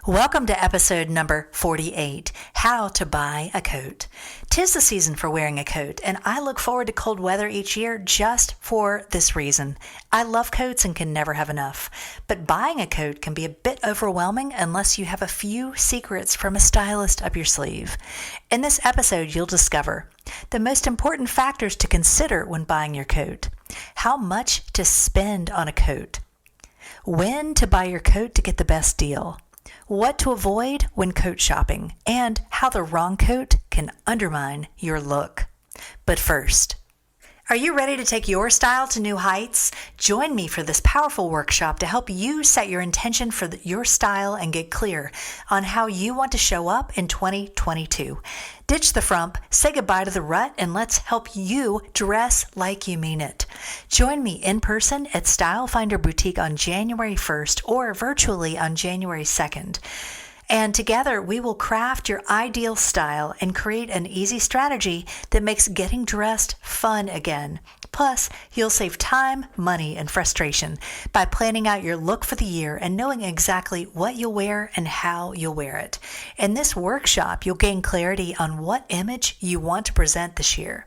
Welcome to episode number 48, How to Buy a Coat. 'Tis the season for wearing a coat, and I look forward to cold weather each year just for this reason. I love coats and can never have enough. But buying a coat can be a bit overwhelming unless you have a few secrets from a stylist up your sleeve. In this episode, you'll discover the most important factors to consider when buying your coat, how much to spend on a coat, when to buy your coat to get the best deal, what to avoid when coat shopping, and how the wrong coat can undermine your look. But first, are you ready to take your style to new heights? Join me for this powerful workshop to help you set your intention for your style and get clear on how you want to show up in 2022. Ditch the frump, say goodbye to the rut, and let's help you dress like you mean it. Join me in person at Style Finder Boutique on January 1st or virtually on January 2nd. And together we will craft your ideal style and create an easy strategy that makes getting dressed fun again. Plus, you'll save time, money, and frustration by planning out your look for the year and knowing exactly what you'll wear and how you'll wear it. In this workshop, you'll gain clarity on what image you want to present this year.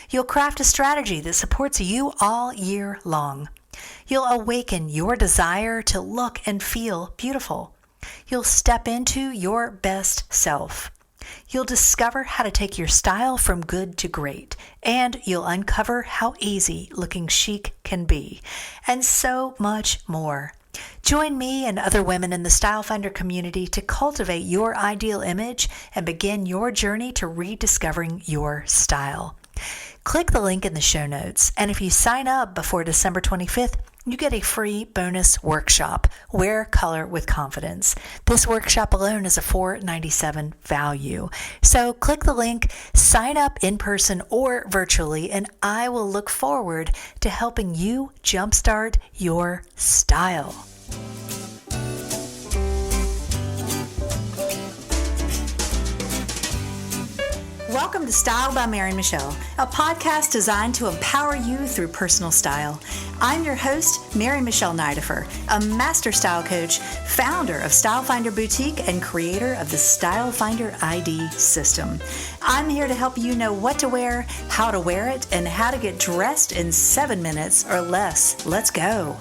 You'll craft a strategy that supports you all year long. You'll awaken your desire to look and feel beautiful. You'll step into your best self. You'll discover how to take your style from good to great, and you'll uncover how easy looking chic can be, and so much more. Join me and other women in the Style Finder community to cultivate your ideal image and begin your journey to rediscovering your style. Click the link in the show notes, and if you sign up before December 25th, you get a free bonus workshop, Wear Color with Confidence. This workshop alone is a $497 value. So click the link, sign up in person or virtually, and I will look forward to helping you jumpstart your style. Welcome to Style by Mary Michelle, a podcast designed to empower you through personal style. I'm your host, Mary Michelle Nidifer, a master style coach, founder of Style Finder Boutique, and creator of the Style Finder ID system. I'm here to help you know what to wear, how to wear it, and how to get dressed in 7 minutes or less. Let's go.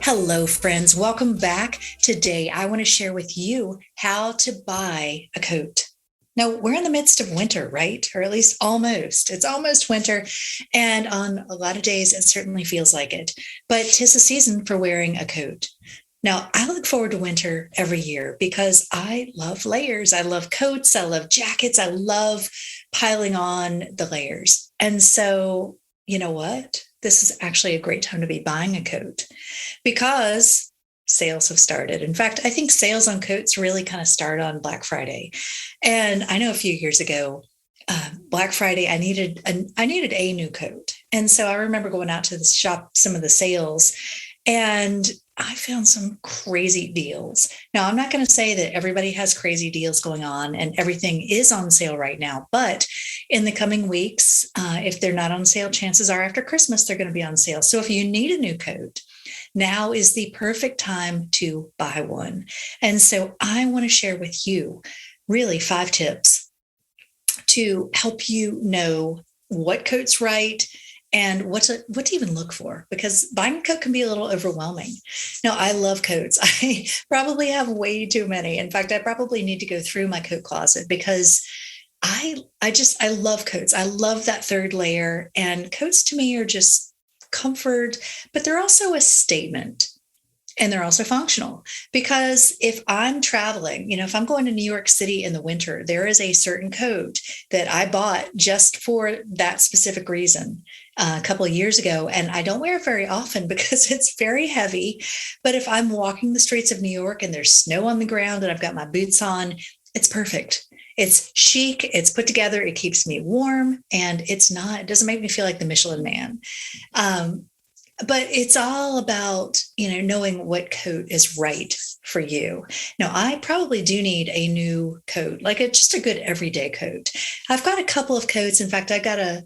Hello, friends. Welcome back. Today, I want to share with you how to buy a coat. Now, we're in the midst of winter, right? Or at least almost. It's almost winter. And on a lot of days, it certainly feels like it. But 'tis a season for wearing a coat. Now, I look forward to winter every year because I love layers. I love coats. I love jackets. I love piling on the layers. And so, you know what? This is actually a great time to be buying a coat because sales have started. In fact, I think sales on coats really kind of start on Black Friday. And I know a few years ago, Black Friday, I needed a new coat. And so I remember going out to the shop, some of the sales, and I found some crazy deals. Now, I'm not going to say that everybody has crazy deals going on and everything is on sale right now, but in the coming weeks, if they're not on sale, chances are after Christmas, they're going to be on sale. So if you need a new coat, now is the perfect time to buy one. And so I want to share with you really 5 tips to help you know what coat's right and what to even look for, because buying a coat can be a little overwhelming. Now, I love coats. I probably have way too many. In fact, I probably need to go through my coat closet because I love coats. I love that third layer, and coats to me are just comfort, but they're also a statement. And they're also functional because if I'm traveling, if I'm going to New York City in the winter, there is a certain coat that I bought just for that specific reason a couple of years ago. And I don't wear it very often because it's very heavy. But if I'm walking the streets of New York and there's snow on the ground and I've got my boots on, it's perfect. It's chic, it's put together, it keeps me warm, and it doesn't make me feel like the Michelin Man. But it's all about, knowing what coat is right for you. Now, I probably do need a new coat, like just a good everyday coat. I've got a couple of coats. In fact, I got a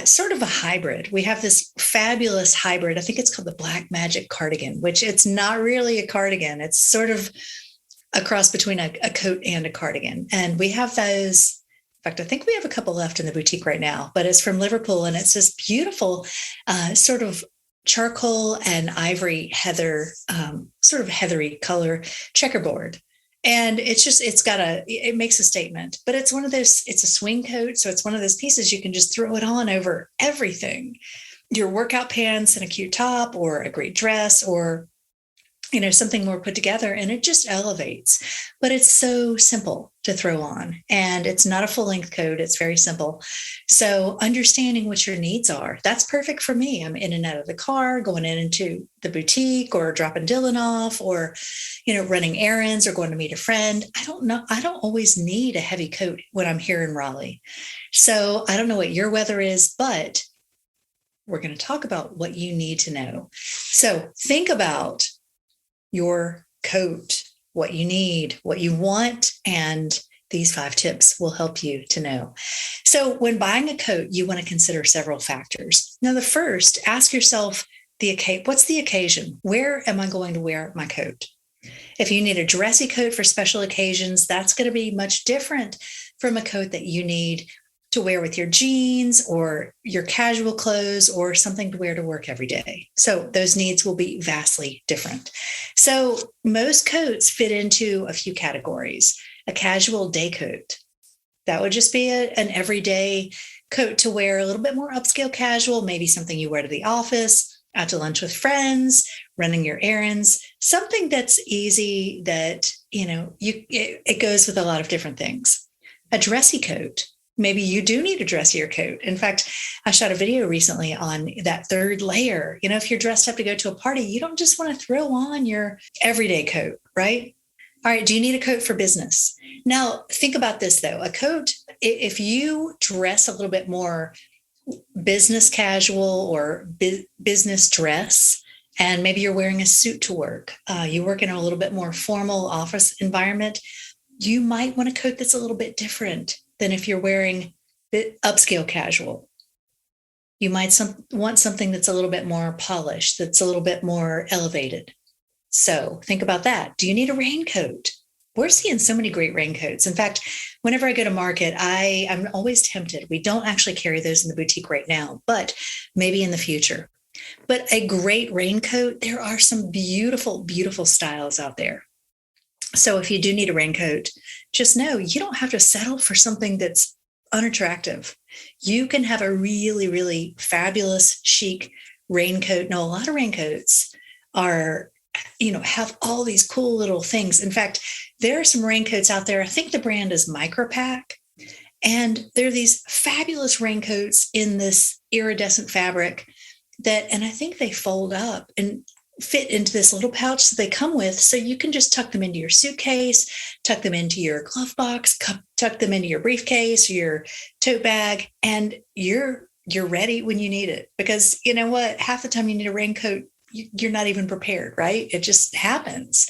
sort of a hybrid. We have this fabulous hybrid. I think it's called the Black Magic cardigan, which it's not really a cardigan. It's sort of a cross between a coat and a cardigan. And we have those. In fact, I think we have a couple left in the boutique right now, but it's from Liverpool, and it's this beautiful sort of charcoal and ivory heather, sort of heathery color checkerboard. And it makes a statement, but it's one of those, it's a swing coat. So it's one of those pieces you can just throw it on over everything, your workout pants and a cute top, or a great dress, or something more put together, and it just elevates. But it's so simple to throw on, and it's not a full length coat. It's very simple. So understanding what your needs are, that's perfect for me. I'm in and out of the car, going in into the boutique, or dropping Dylan off, or, running errands, or going to meet a friend. I don't know. I don't always need a heavy coat when I'm here in Raleigh. So I don't know what your weather is, but we're going to talk about what you need to know. So think about your coat, what you need, what you want, and these 5 tips will help you to know. So when buying a coat, you want to consider several factors. Now, the first, ask yourself what's the occasion? Where am I going to wear my coat? If you need a dressy coat for special occasions, that's going to be much different from a coat that you need to wear with your jeans or your casual clothes, or something to wear to work every day. So those needs will be vastly different. So most coats fit into a few categories. A casual day coat, that would just be an everyday coat to wear, a little bit more upscale casual, maybe something you wear to the office, out to lunch with friends, running your errands, something that's easy, that, it goes with a lot of different things. A dressy coat, maybe you do need a dressier coat. In fact, I shot a video recently on that third layer. If you're dressed up to go to a party, you don't just want to throw on your everyday coat, right? All right, do you need a coat for business? Now, think about this, though. A coat, if you dress a little bit more business casual or business dress, and maybe you're wearing a suit to work, you work in a little bit more formal office environment, you might want a coat that's a little bit different than if you're wearing upscale casual. You might want something that's a little bit more polished, that's a little bit more elevated. So think about that. Do you need a raincoat? We're seeing so many great raincoats. In fact, whenever I go to market, I'm always tempted. We don't actually carry those in the boutique right now, but maybe in the future. But a great raincoat, there are some beautiful, beautiful styles out there. So if you do need a raincoat, just know you don't have to settle for something that's unattractive. You can have a really, really fabulous, chic raincoat. Now, a lot of raincoats are, have all these cool little things. In fact, there are some raincoats out there. I think the brand is Micropack. And there are these fabulous raincoats in this iridescent fabric and I think they fold up and fit into this little pouch that they come with. So you can just tuck them into your suitcase, tuck them into your glove box, tuck them into your briefcase, your tote bag, and you're ready when you need it. Because you know what? Half the time you need a raincoat, you're not even prepared, right? It just happens.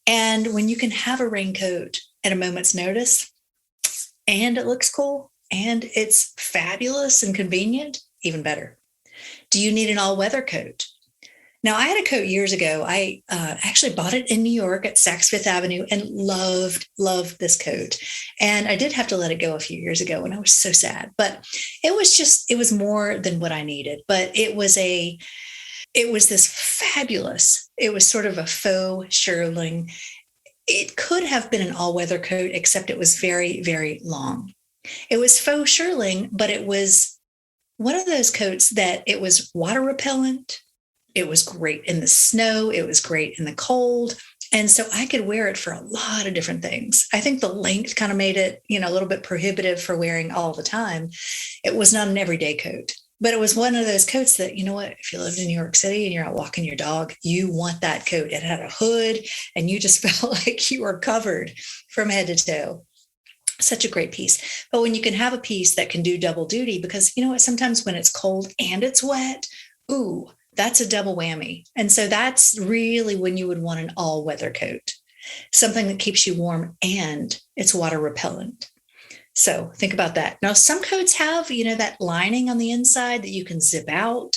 And when you can have a raincoat at a moment's notice, and it looks cool, and it's fabulous and convenient, even better. Do you need an all-weather coat? Now, I had a coat years ago. I actually bought it in New York at Saks Fifth Avenue and loved this coat. And I did have to let it go a few years ago, and I was so sad. But it was more than what I needed. But it was this fabulous, it was sort of a faux shearling. It could have been an all-weather coat, except it was very, very long. It was faux shearling, but it was one of those coats that it was water repellent. It was great in the snow. It was great in the cold. And so I could wear it for a lot of different things. I think the length kind of made it, a little bit prohibitive for wearing all the time. It was not an everyday coat, but it was one of those coats that, if you lived in New York City and you're out walking your dog, you want that coat. It had a hood and you just felt like you were covered from head to toe. Such a great piece. But when you can have a piece that can do double duty, because sometimes when it's cold and it's wet, ooh, that's a double whammy. And so that's really when you would want an all-weather coat, something that keeps you warm and it's water repellent. So think about that. Now, some coats have, that lining on the inside that you can zip out.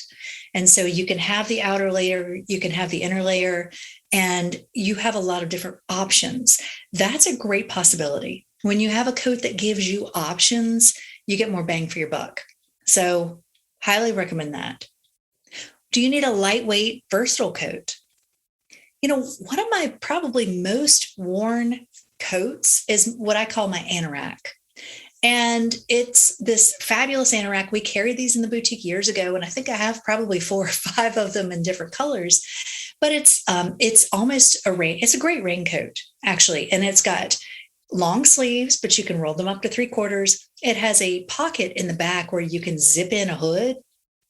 And so you can have the outer layer, you can have the inner layer, and you have a lot of different options. That's a great possibility. When you have a coat that gives you options, you get more bang for your buck. So highly recommend that. Do you need a lightweight, versatile coat? One of my probably most worn coats is what I call my anorak. And it's this fabulous anorak. We carried these in the boutique years ago, and I think I have probably 4 or 5 of them in different colors. But it's almost it's a great raincoat, actually. And it's got long sleeves, but you can roll them up to 3/4. It has a pocket in the back where you can zip in a hood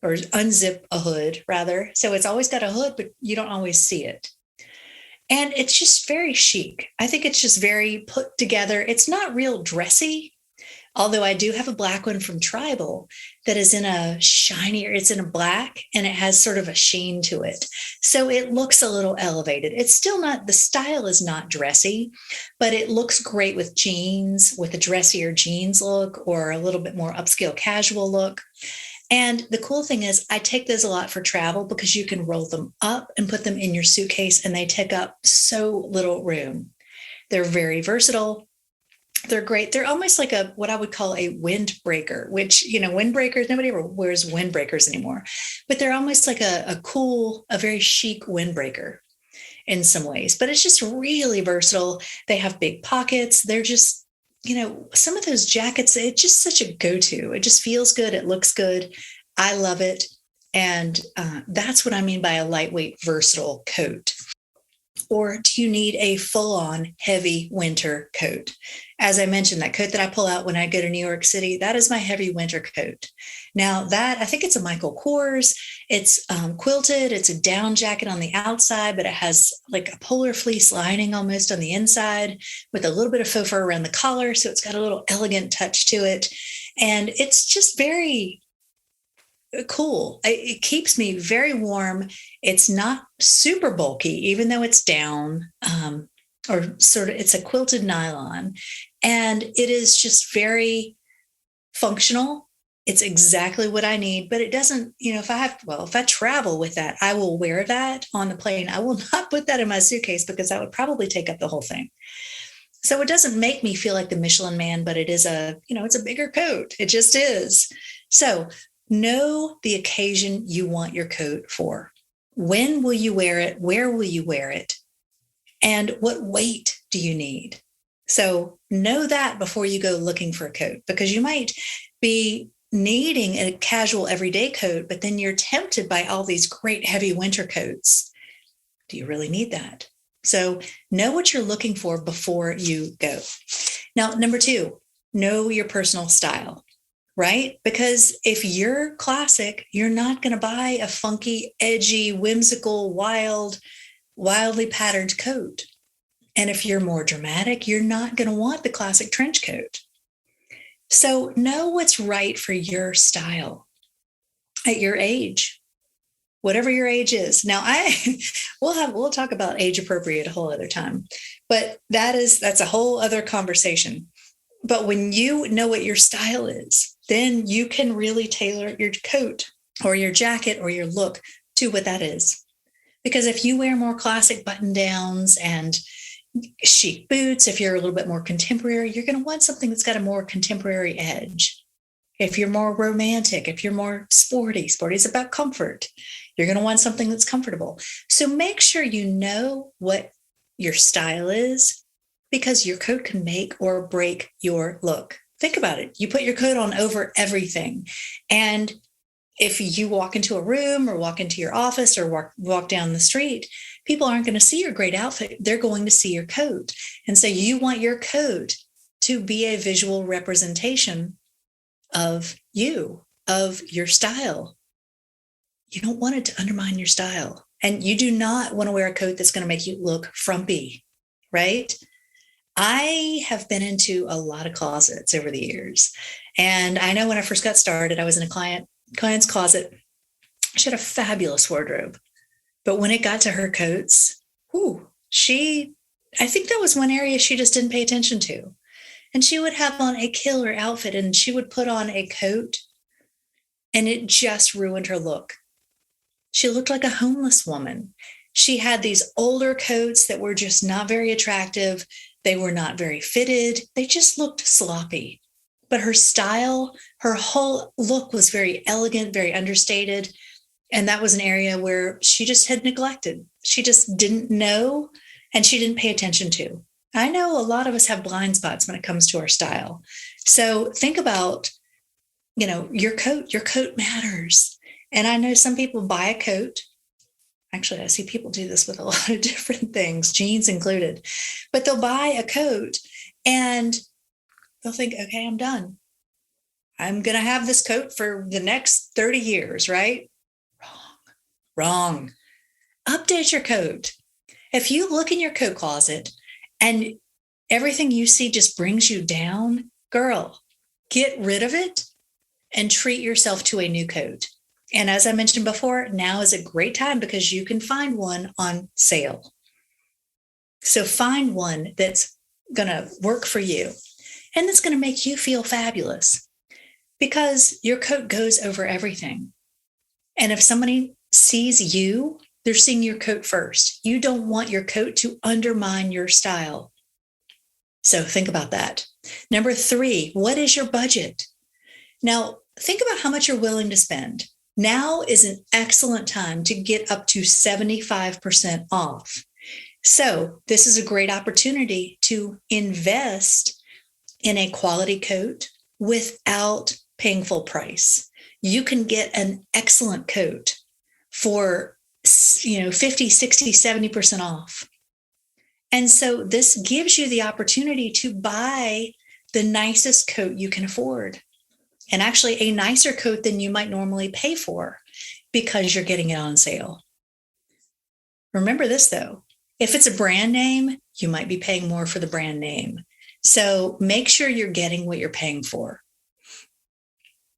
or unzip a hood, rather. So it's always got a hood, but you don't always see it. And it's just very chic. I think it's just very put together. It's not real dressy, although I do have a black one from Tribal that is in a shinier, it's in a black, and it has sort of a sheen to it. So it looks a little elevated. It's still not, the style is not dressy, but it looks great with jeans, with a dressier jeans look or a little bit more upscale casual look. And the cool thing is I take those a lot for travel because you can roll them up and put them in your suitcase, and they take up so little room. They're very versatile. They're great. They're almost like what I would call a windbreaker, which, windbreakers, nobody ever wears windbreakers anymore, but they're almost like a cool, a very chic windbreaker in some ways, but it's just really versatile. They have big pockets. They're just, some of those jackets, it's just such a go-to. It just feels good. It looks good. I love it. And that's what I mean by a lightweight, versatile coat. Or do you need a full-on heavy winter coat? As I mentioned, that coat that I pull out when I go to New York City, that is my heavy winter coat. Now that, I think it's a Michael Kors. It's quilted. It's a down jacket on the outside, but it has like a polar fleece lining almost on the inside with a little bit of faux fur around the collar. So it's got a little elegant touch to it. And it's just very cool. It keeps me very warm. It's not super bulky, even though it's down, or sort of, it's a quilted nylon, and it is just very functional. It's exactly what I need, but it doesn't, if I travel with that, I will wear that on the plane. I will not put that in my suitcase because that would probably take up the whole thing. So it doesn't make me feel like the Michelin man, but it is it's a bigger coat. It just is. So know the occasion you want your coat for. When will you wear it? Where will you wear it? And what weight do you need? So know that before you go looking for a coat, because you might be needing a casual everyday coat, but then you're tempted by all these great heavy winter coats. Do you really need that? So know what you're looking for before you go. Now, number 2, know your personal style. Right? Because if you're classic, you're not going to buy a funky, edgy, whimsical, wildly patterned coat. And if you're more dramatic, you're not going to want the classic trench coat. So know what's right for your style at your age, whatever your age is. Now, we'll talk about age appropriate a whole other time, but that's a whole other conversation. But when you know what your style is, then you can really tailor your coat or your jacket or your look to what that is. Because if you wear more classic button downs and chic boots, if you're a little bit more contemporary, you're going to want something that's got a more contemporary edge. If you're more romantic, if you're more sporty is about comfort, you're going to want something that's comfortable. So make sure you know what your style is, because your coat can make or break your look. Think about it. You put your coat on over everything. And if you walk into a room or walk into your office or walk down the street, people aren't going to see your great outfit. They're going to see your coat. And so you want your coat to be a visual representation of you, of your style. You don't want it to undermine your style. And you do not want to wear a coat that's going to make you look frumpy, right? I have been into a lot of closets over the years. And I know when I first got started, I was in a client's closet. She had a fabulous wardrobe. But when it got to her coats, I think that was one area she just didn't pay attention to. And she would have on a killer outfit and she would put on a coat and it just ruined her look. She looked like a homeless woman. She had these older coats that were just not very attractive. They were not very fitted. They just looked sloppy. But her style, her whole look was very elegant, very understated. And that was an area where she just had neglected. She just didn't know and she didn't pay attention to. I know a lot of us have blind spots when it comes to our style. So think about, your coat. Your coat matters. And I know some people buy a coat. Actually, I see people do this with a lot of different things, jeans included. But they'll buy a coat and they'll think, okay, I'm done. I'm going to have this coat for the next 30 years, right? Wrong. Update your coat. If you look in your coat closet and everything you see just brings you down, girl, get rid of it and treat yourself to a new coat. And as I mentioned before, now is a great time because you can find one on sale. So find one that's going to work for you and that's going to make you feel fabulous because your coat goes over everything. And if somebody sees you, they're seeing your coat first. You don't want your coat to undermine your style. So think about that. Number 3, what is your budget? Now, think about how much you're willing to spend. Now is an excellent time to get up to 75% off. So this is a great opportunity to invest in a quality coat without paying full price. You can get an excellent coat for 50, 60, 70% off. And so this gives you the opportunity to buy the nicest coat you can afford. And actually a nicer coat than you might normally pay for because you're getting it on sale. Remember this though, if it's a brand name, you might be paying more for the brand name. So make sure you're getting what you're paying for.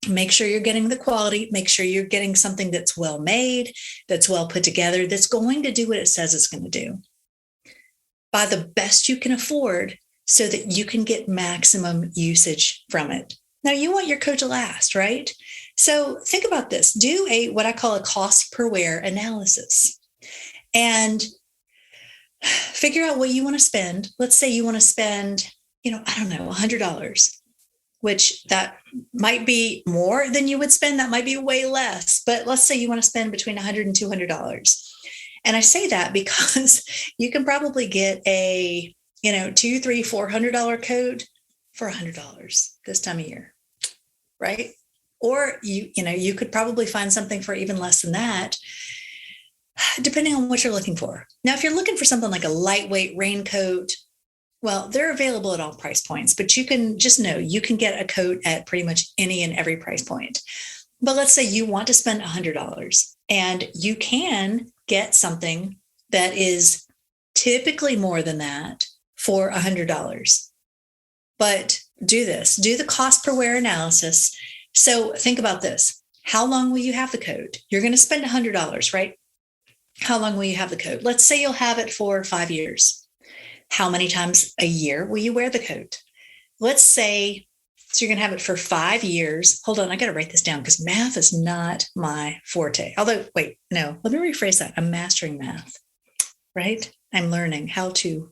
Make sure you're getting the quality, make sure you're getting something that's well made, that's well put together, that's going to do what it says it's going to do. Buy the best you can afford so that you can get maximum usage from it. Now, you want your coat to last, right? So think about this. Do what I call a cost per wear analysis and figure out what you want to spend. Let's say you want to spend, $100, which that might be more than you would spend. That might be way less. But let's say you want to spend between $100 and $200. And I say that because you can probably get a, $200, $300, $400 coat for $100 this time of year, right? Or you could probably find something for even less than that, depending on what you're looking for. Now, if you're looking for something like a lightweight raincoat, well, they're available at all price points, but you can just know you can get a coat at pretty much any and every price point. But let's say you want to spend $100 and you can get something that is typically more than that for $100. But do the cost per wear analysis. So think about this. How long will you have the coat? You're going to spend $100, right? How long will you have the coat? Let's say you'll have it for 5 years. How many times a year will you wear the coat? Let's say, so you're going to have it for 5 years. Hold on, I got to write this down because math is not my forte. Although, wait, no, let me rephrase that. I'm mastering math, right? I'm not learning how to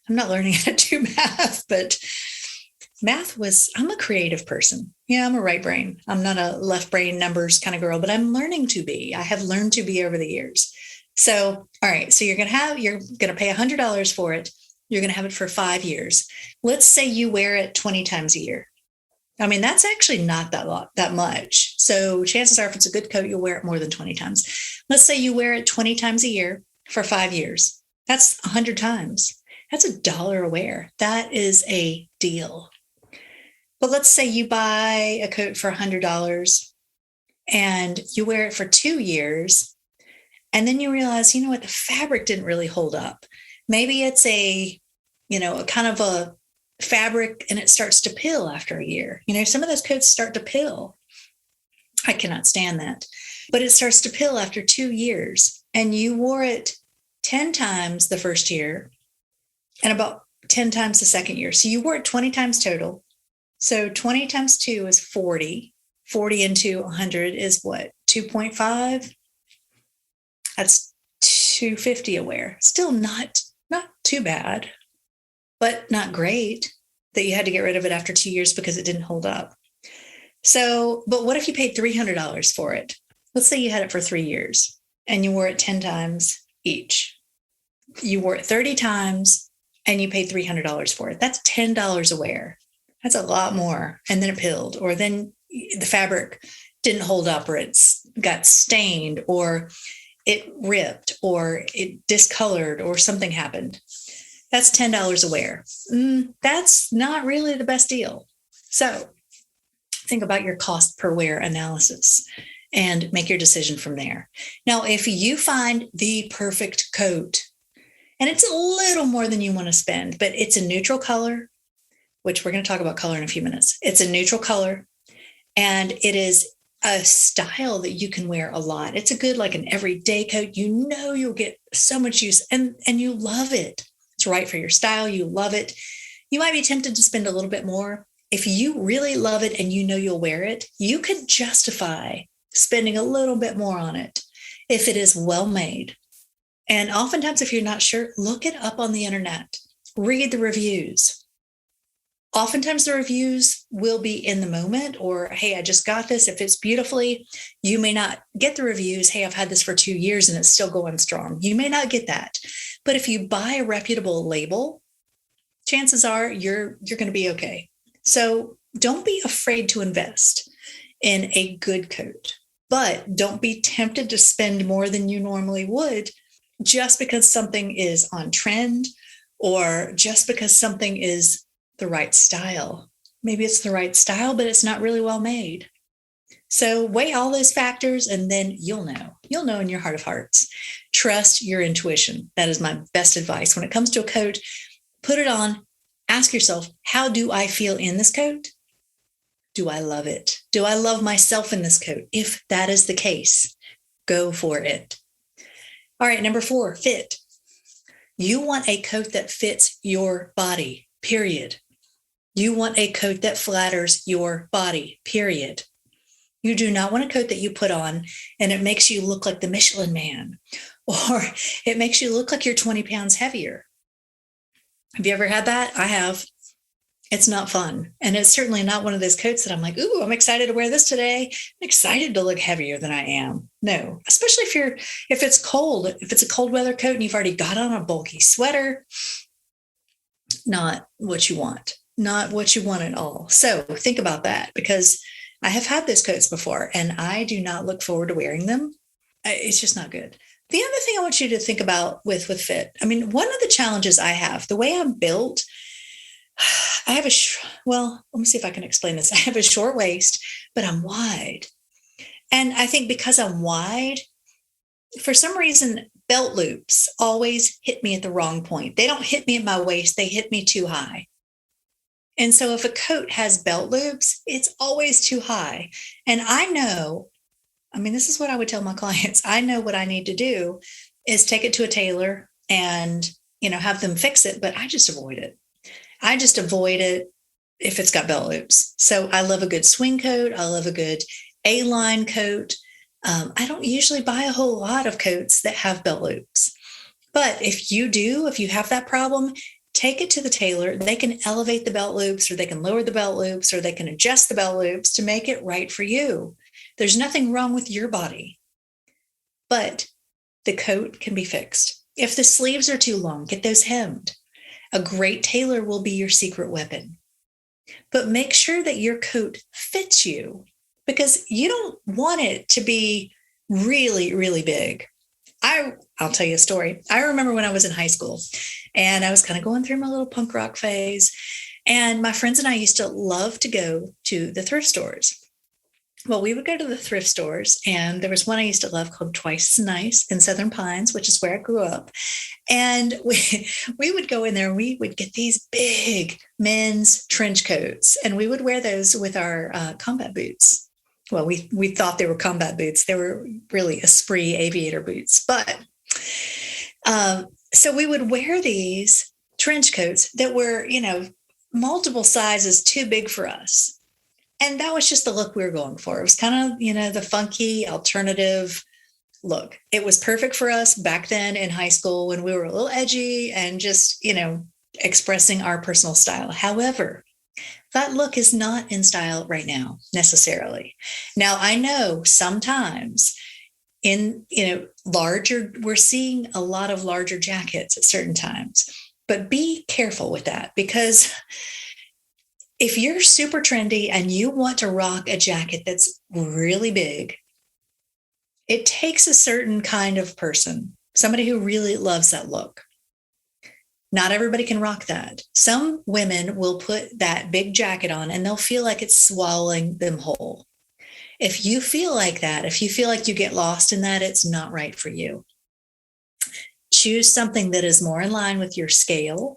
do math, but I'm a creative person. Yeah, I'm a right brain. I'm not a left brain numbers kind of girl, but I'm learning to be. I have learned to be over the years. So, all right, so you're going to pay $100 for it. You're going to have it for 5 years. Let's say you wear it 20 times a year. I mean, that's actually not that much. So chances are if it's a good coat, you'll wear it more than 20 times. Let's say you wear it 20 times a year for 5 years. That's 100 times. That's $1 a wear. That is a deal. But let's say you buy a coat for $100 and you wear it for 2 years. And then you realize, the fabric didn't really hold up. Maybe it's a kind of a fabric and it starts to pill after a year. Some of those coats start to pill. I cannot stand that. But it starts to pill after 2 years. And you wore it 10 times the first year and about 10 times the second year. So you wore it 20 times total. So 20 times 2 is 40. 40 into 100 is what? 2.5? That's 250 a wear. Still not too bad, but not great that you had to get rid of it after 2 years because it didn't hold up. So, but what if you paid $300 for it? Let's say you had it for 3 years and you wore it 10 times each. You wore it 30 times and you paid $300 for it. That's $10 a wear. That's a lot more. And then it pilled, or then the fabric didn't hold up, or it got stained, or it ripped, or it discolored, or something happened. That's $10 a wear. That's not really the best deal. So think about your cost per wear analysis and make your decision from there. Now, if you find the perfect coat, and it's a little more than you want to spend, but it's a neutral color, which we're going to talk about color in a few minutes. It's a neutral color, and it is a style that you can wear a lot. It's a good, like an everyday coat. You know you'll get so much use, and you love it. It's right for your style. You love it. You might be tempted to spend a little bit more. If you really love it and you know you'll wear it, you could justify spending a little bit more on it if it is well made. And oftentimes, if you're not sure, look it up on the internet. Read the reviews. Oftentimes the reviews will be in the moment, or, hey, I just got this. If it's beautifully, you may not get the reviews. Hey, I've had this for 2 years and it's still going strong. You may not get that. But if you buy a reputable label, chances are you're going to be okay. So don't be afraid to invest in a good coat, but don't be tempted to spend more than you normally would just because something is on trend, or just because something is the right style. Maybe it's the right style, but it's not really well made. So weigh all those factors, and then you'll know. You'll know in your heart of hearts. Trust your intuition. That is my best advice. When it comes to a coat, put it on. Ask yourself, how do I feel in this coat? Do I love it? Do I love myself in this coat? If that is the case, go for it. All right, number 4, fit. You want a coat that fits your body, period. You want a coat that flatters your body, period. You do not want a coat that you put on and it makes you look like the Michelin Man, or it makes you look like you're 20 pounds heavier. Have you ever had that? I have. It's not fun. And it's certainly not one of those coats that I'm like, ooh, I'm excited to wear this today. I'm excited to look heavier than I am. No, especially if it's cold, if it's a cold weather coat and you've already got on a bulky sweater, not what you want. Not what you want at all. So think about that, because I have had those coats before and I do not look forward to wearing them. It's just not good. The other thing I want you to think about with fit, I mean, one of the challenges I have, the way I'm built, I have well, let me see if I can explain this. I have a short waist, but I'm wide. And I think because I'm wide, for some reason, belt loops always hit me at the wrong point. They don't hit me at my waist. They hit me too high. And so if a coat has belt loops, it's always too high. And I know, I mean, this is what I would tell my clients. I know what I need to do is take it to a tailor and, have them fix it, but I just avoid it. I just avoid it if it's got belt loops. So I love a good swing coat. I love a good A-line coat. I don't usually buy a whole lot of coats that have belt loops. But if you have that problem, take it to the tailor. They can elevate the belt loops, or they can lower the belt loops, or they can adjust the belt loops to make it right for you. There's nothing wrong with your body, but the coat can be fixed. If the sleeves are too long, get those hemmed. A great tailor will be your secret weapon. But make sure that your coat fits you, because you don't want it to be really, really big. I'll tell you a story. I remember when I was in high school and I was kind of going through my little punk rock phase, and my friends and I used to love to go to the thrift stores. Well, we would go to the thrift stores, and there was one I used to love called Twice as Nice in Southern Pines, which is where I grew up. And we would go in there and we would get these big men's trench coats, and we would wear those with our combat boots. Well, we thought they were combat boots. They were really Esprit aviator boots. But so we would wear these trench coats that were, multiple sizes too big for us. And that was just the look we were going for. It was kind of, the funky alternative look. It was perfect for us back then in high school when we were a little edgy and just, expressing our personal style. However, that look is not in style right now necessarily. Now, I know sometimes in, we're seeing a lot of larger jackets at certain times, but be careful with that, because if you're super trendy and you want to rock a jacket that's really big, it takes a certain kind of person, somebody who really loves that look. Not everybody can rock that. Some women will put that big jacket on and they'll feel like it's swallowing them whole. If you feel like that, if you feel like you get lost in that, it's not right for you. Choose something that is more in line with your scale.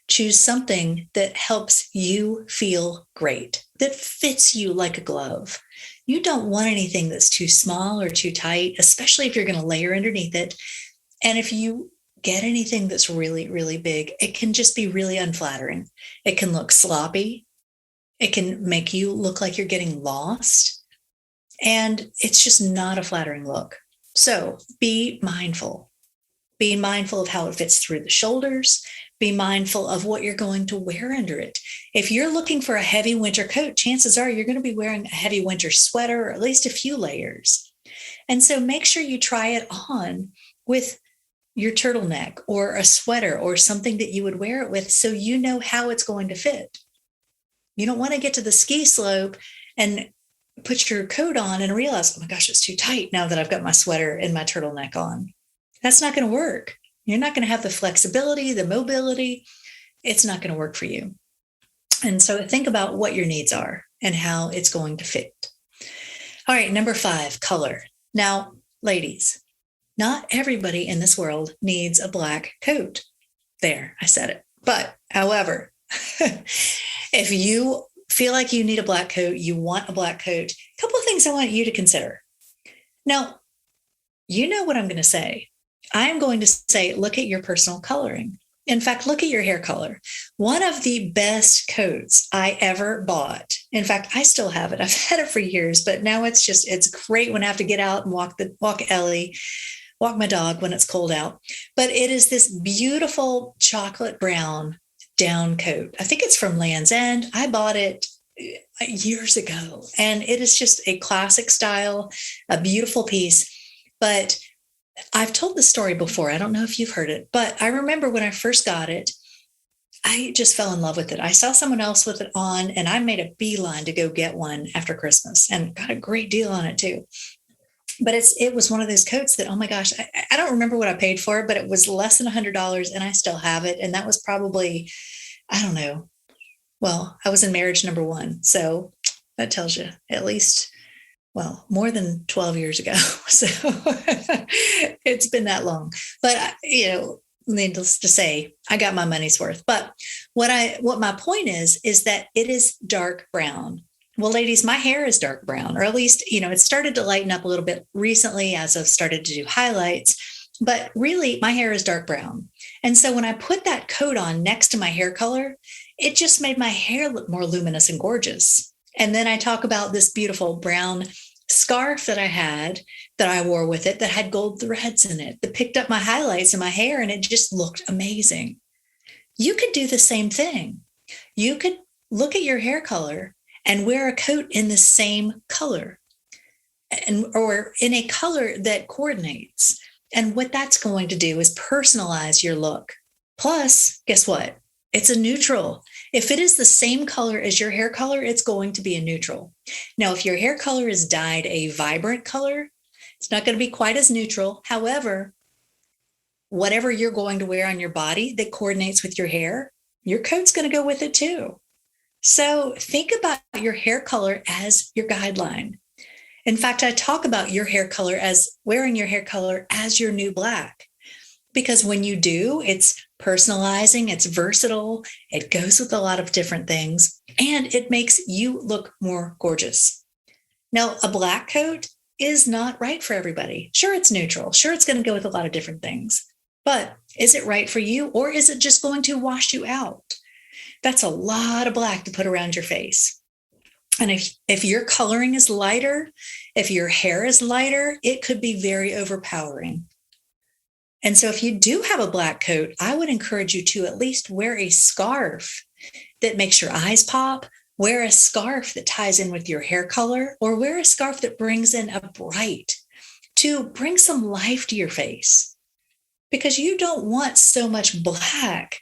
Choose something that helps you feel great, that fits you like a glove. You don't want anything that's too small or too tight, especially if you're going to layer underneath it. And if you get anything that's really, really big, it can just be really unflattering. It can look sloppy. It can make you look like you're getting lost. And it's just not a flattering look. So be mindful. Be mindful of how it fits through the shoulders. Be mindful of what you're going to wear under it. If you're looking for a heavy winter coat, chances are you're going to be wearing a heavy winter sweater or at least a few layers. And so make sure you try it on with your turtleneck or a sweater or something that you would wear it with, so you know how it's going to fit. You don't want to get to the ski slope and put your coat on and realize, oh my gosh, it's too tight now that I've got my sweater and my turtleneck on. That's not going to work. You're not going to have the flexibility, the mobility. It's not going to work for you. And so think about what your needs are and how it's going to fit. All right, number 5, color. Now, ladies, not everybody in this world needs a black coat. There, I said it. But however, if you feel like you need a black coat, you want a black coat, a couple of things I want you to consider. Now, you know what I'm going to say. I'm going to say, look at your personal coloring. In fact, look at your hair color. One of the best coats I ever bought. In fact, I still have it. I've had it for years, but now it's great when I have to get out and walk Ellie, walk my dog when it's cold out. But it is this beautiful chocolate brown down coat. I think it's from Land's End. I bought it years ago, and it is just a classic style, a beautiful piece. But I've told the story before. I don't know if you've heard it, but I remember when I first got it, I just fell in love with it. I saw someone else with it on, and I made a beeline to go get one after Christmas and got a great deal on it too. But it was one of those coats that, oh my gosh, I don't remember what I paid for it, but it was less than $100 and I still have it. And that was probably, I don't know. Well, I was in marriage number 1. So that tells you at least, well, more than 12 years ago. So it's been that long. But, needless to say, I got my money's worth. But what my point is that it is dark brown. Well, ladies, my hair is dark brown, or at least, it started to lighten up a little bit recently as I've started to do highlights, but really my hair is dark brown. And so when I put that coat on next to my hair color, it just made my hair look more luminous and gorgeous. And then I talk about this beautiful brown scarf that I had that I wore with it that had gold threads in it that picked up my highlights in my hair, and it just looked amazing. You could do the same thing. You could look at your hair color and wear a coat in the same color or in a color that coordinates. And what that's going to do is personalize your look. Plus, guess what? It's a neutral. If it is the same color as your hair color, it's going to be a neutral. Now, if your hair color is dyed a vibrant color, it's not going to be quite as neutral. However, whatever you're going to wear on your body that coordinates with your hair, your coat's going to go with it too. So think about your hair color as your guideline. In fact, I talk about your hair color as wearing your hair color as your new black, because when you do, it's personalizing, it's versatile, it goes with a lot of different things, and it makes you look more gorgeous. Now, a black coat is not right for everybody. Sure, it's neutral. Sure, it's going to go with a lot of different things. But is it right for you, or is it just going to wash you out? That's a lot of black to put around your face. And if your coloring is lighter, if your hair is lighter, it could be very overpowering. And so if you do have a black coat, I would encourage you to at least wear a scarf that makes your eyes pop, wear a scarf that ties in with your hair color, or wear a scarf that brings in a bright to bring some life to your face. Because you don't want so much black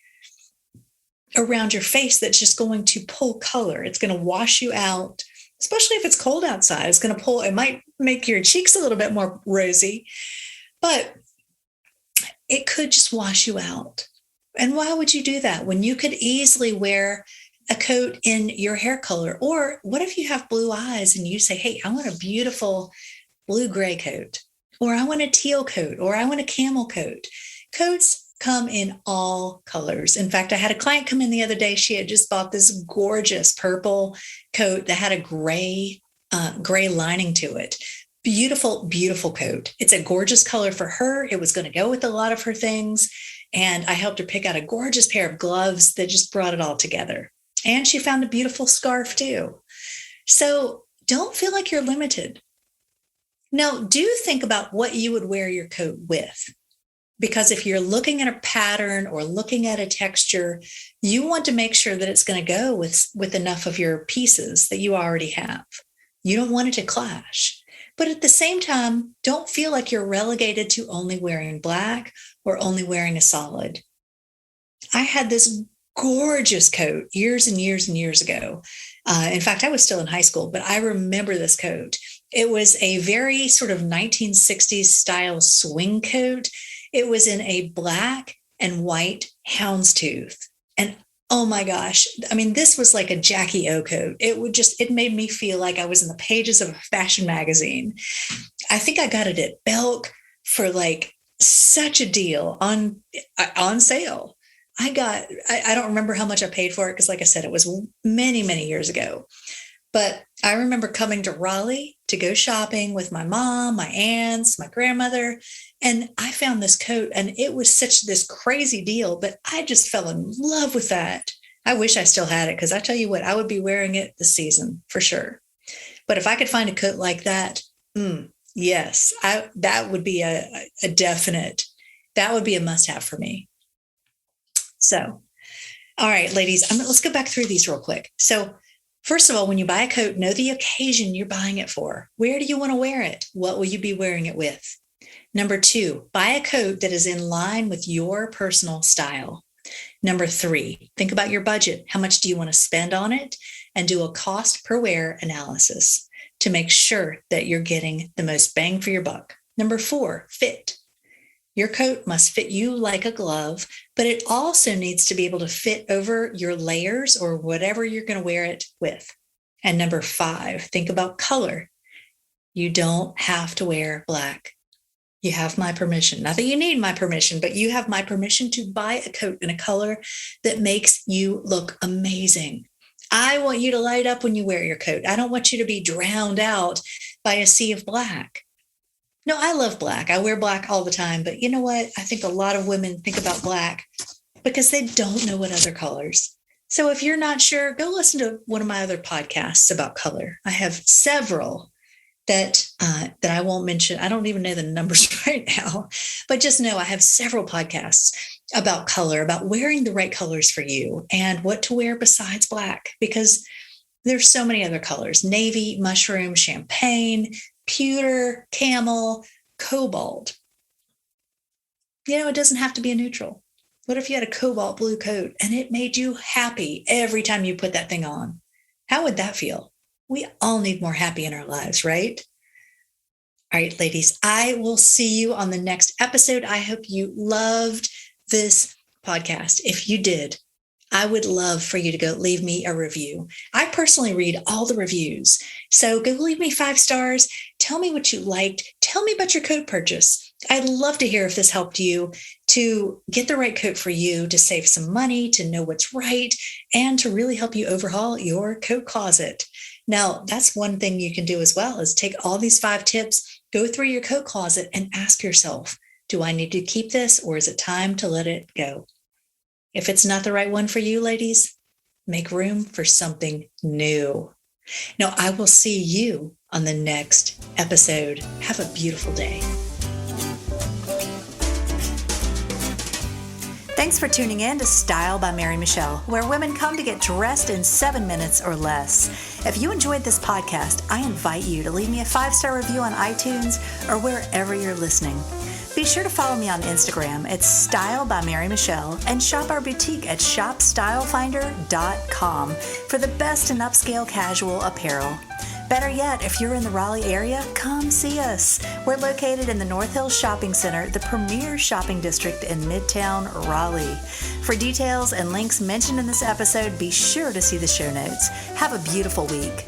around your face that's just going to pull color. It's going to wash you out, especially if it's cold outside. It's going to pull, it might make your cheeks a little bit more rosy, but it could just wash you out. And why would you do that when you could easily wear a coat in your hair color? Or what if you have blue eyes and you say, hey, I want a beautiful blue-gray coat, or I want a teal coat, or I want a camel coat. Coats come in all colors. In fact, I had a client come in the other day. She had just bought this gorgeous purple coat that had a gray lining to it. Beautiful, beautiful coat. It's a gorgeous color for her. It was going to go with a lot of her things. And I helped her pick out a gorgeous pair of gloves that just brought it all together. And she found a beautiful scarf too. So don't feel like you're limited. Now, do think about what you would wear your coat with. Because if you're looking at a pattern or looking at a texture, you want to make sure that it's going to go with enough of your pieces that you already have. You don't want it to clash. But at the same time, don't feel like you're relegated to only wearing black or only wearing a solid. I had this gorgeous coat years and years and years ago. In fact, I was still in high school, but I remember this coat. It was a very sort of 1960s style swing coat. It was in a black and white houndstooth. And oh my gosh, I mean, this was like a Jackie O coat. It made me feel like I was in the pages of a fashion magazine. I think I got it at Belk for like such a deal on sale. I don't remember how much I paid for it because, like I said, it was many, many years ago. But I remember coming to Raleigh to go shopping with my mom, my aunts, my grandmother, and I found this coat and it was such this crazy deal, but I just fell in love with that. I wish I still had it because I tell you what, I would be wearing it this season for sure. But if I could find a coat like that, yes, that would be a definite, that would be a must-have for me. So, all right, ladies, let's go back through these real quick. So, first of all, when you buy a coat, know the occasion you're buying it for. Where do you want to wear it? What will you be wearing it with? Number 2, buy a coat that is in line with your personal style. Number 3, think about your budget. How much do you want to spend on it? And do a cost per wear analysis to make sure that you're getting the most bang for your buck. Number 4, fit. Your coat must fit you like a glove, but it also needs to be able to fit over your layers or whatever you're going to wear it with. And number 5, think about color. You don't have to wear black. You have my permission. Not that you need my permission, but you have my permission to buy a coat in a color that makes you look amazing. I want you to light up when you wear your coat. I don't want you to be drowned out by a sea of black. No, I love black. I wear black all the time. But you know what? I think a lot of women think about black because they don't know what other colors. So if you're not sure, go listen to one of my other podcasts about color. I have several that I won't mention. I don't even know the numbers right now, but just know I have several podcasts about color, about wearing the right colors for you and what to wear besides black, because there's so many other colors: navy, mushroom, champagne, pewter, camel, cobalt. It doesn't have to be a neutral. What if you had a cobalt blue coat and it made you happy every time you put that thing on? How would that feel? We all need more happy in our lives, right? All right, ladies, I will see you on the next episode. I hope you loved this podcast. If you did, I would love for you to go leave me a review. I personally read all the reviews. So go leave me 5 stars. Tell me what you liked. Tell me about your coat purchase. I'd love to hear if this helped you to get the right coat for you, to save some money, to know what's right, and to really help you overhaul your coat closet. Now, that's one thing you can do as well, is take all these 5 tips, go through your coat closet and ask yourself, Do I need to keep this, or is it time to let it go? If it's not the right one for you, ladies, make room for something new. Now, I will see you on the next episode. Have a beautiful day. Thanks for tuning in to Style by Mary Michelle, where women come to get dressed in 7 minutes or less. If you enjoyed this podcast, I invite you to leave me a 5-star review on iTunes or wherever you're listening. Be sure to follow me on Instagram at Style by Mary Michelle and shop our boutique at shopstylefinder.com for the best in upscale casual apparel. Better yet, if you're in the Raleigh area, come see us. We're located in the North Hills Shopping Center, the premier shopping district in Midtown Raleigh. For details and links mentioned in this episode, be sure to see the show notes. Have a beautiful week.